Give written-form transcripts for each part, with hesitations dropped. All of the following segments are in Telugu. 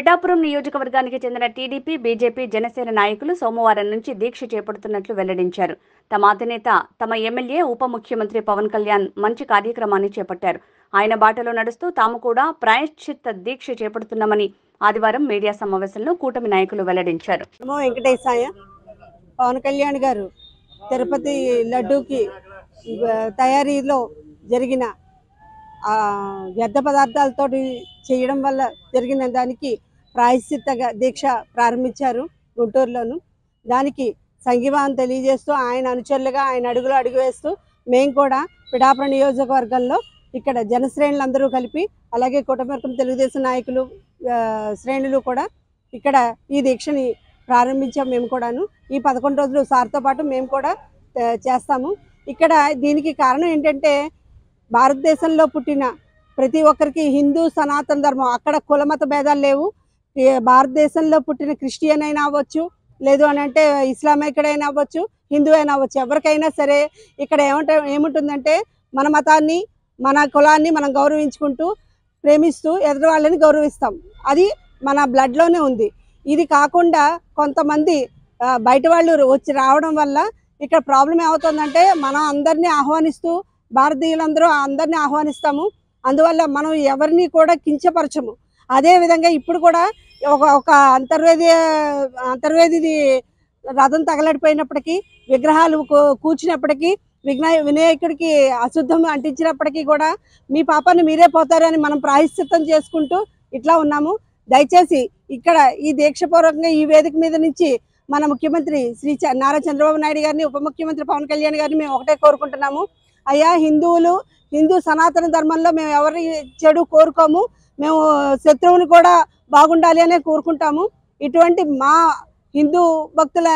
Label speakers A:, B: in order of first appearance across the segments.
A: పిఠాపురం నియోజకవర్గానికి చెందిన టీడీపీ, బీజేపీ, జనసేన నాయకులు సోమవారం నుంచి దీక్ష చేపడుతున్నట్లు వెల్లడించారు. తమ అధినేత, తమ ఎమ్మెల్యే, ఉప ముఖ్యమంత్రి పవన్ కళ్యాణ్ మంచి కార్యక్రమాన్ని చేపట్టారు. ఆయన బాటలో నడుస్తూ తాము కూడా ప్రాయశ్చిత్త దీక్ష చేపడుతున్నామని ఆదివారం మీడియా సమావేశంలో కూటమి నాయకులు వెల్లడించారు.
B: నమో వెంకటేశాయ. పవన్ కళ్యాణ్ గారు తిరుపతి లడ్డూకి తయారీలో జరిగిన వ్యర్థ పదార్థాలతో చేయడం వల్ల జరిగిన దానికి ప్రాయశ్చిత్త దీక్ష ప్రారంభించారు గుంటూరులోను. దానికి సంఘీభావం తెలియజేస్తూ ఆయన అనుచరులుగా ఆయన అడుగులో అడుగు వేస్తూ మేము కూడా పిఠాపురం నియోజకవర్గంలో ఇక్కడ జనశ్రేణులందరూ కలిపి అలాగే కూటమి తెలుగుదేశం నాయకులు శ్రేణులు కూడా ఇక్కడ ఈ దీక్షని ప్రారంభించాము. మేము కూడాను ఈ 11 రోజులు సార్తో పాటు మేము కూడా చేస్తాము. ఇక్కడ దీనికి కారణం ఏంటంటే భారతదేశంలో పుట్టిన ప్రతి ఒక్కరికి హిందూ సనాతన ధర్మం, అక్కడ కులమత భేదాలు లేవు. భారతదేశంలో పుట్టిన క్రిస్టియన్ అయినా అవ్వచ్చు, లేదు అని అంటే ఇస్లామికుడైనా అవ్వచ్చు, హిందూ అయినా అవ్వచ్చు, ఎవరికైనా సరే ఇక్కడ ఏముంటుందంటే మన మతాన్ని మన కులాన్ని మనం గౌరవించుకుంటూ ప్రేమిస్తూ ఎదుటి వాళ్ళని గౌరవిస్తాం. అది మన బ్లడ్లోనే ఉంది. ఇది కాకుండా కొంతమంది బయట వాళ్ళు వచ్చి రావడం వల్ల ఇక్కడ ప్రాబ్లం ఏమవుతుందంటే మనం అందరినీ ఆహ్వానిస్తూ భారతీయులందరూ అందరినీ ఆహ్వానిస్తాము. అందువల్ల మనం ఎవరిని కూడా కించపరచము. అదేవిధంగా ఇప్పుడు కూడా ఒక అంతర్వేది రథం తగలడిపోయినప్పటికీ, విగ్రహాలు కూర్చున్నప్పటికీ, వినాయకుడికి అశుద్ధం అంటించినప్పటికీ కూడా మీ పాపాన్ని మీరే పోతారని మనం ప్రాయశ్చిత్తం చేసుకుంటూ ఇట్లా ఉన్నాము. దయచేసి ఇక్కడ ఈ దీక్షపూర్వకంగా ఈ వేదిక మీద నుంచి మన ముఖ్యమంత్రి శ్రీ నారా చంద్రబాబు నాయుడు గారిని, ఉప ముఖ్యమంత్రి పవన్ కళ్యాణ్ గారిని మేము ఒకటే కోరుకుంటున్నాము. అయ్యా, హిందూ సనాతన ధర్మంలో మేము ఎవరి చెడు కోరుకోము. మేము శత్రువుని కూడా బాగుండాలి అనే కోరుకుంటాము. ఇటువంటి మా హిందూ భక్తుల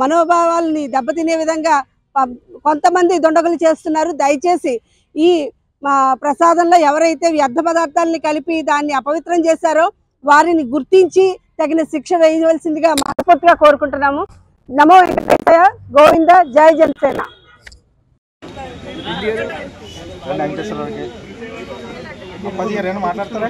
B: మనోభావాలని దెబ్బతినే విధంగా కొంతమంది దొండగలు చేస్తున్నారు. దయచేసి ఈ ప్రసాదంలో ఎవరైతే వ్యర్థ పదార్థాలని కలిపి దాన్ని అపవిత్రం చేశారో వారిని గుర్తించి తగిన శిక్ష వేయవలసిందిగా మనస్ఫూర్తిగా కోరుకుంటున్నాము. నమో వెంకటేశాయ. గోవింద. జై జనసేన.
C: మాట్లాడతారా?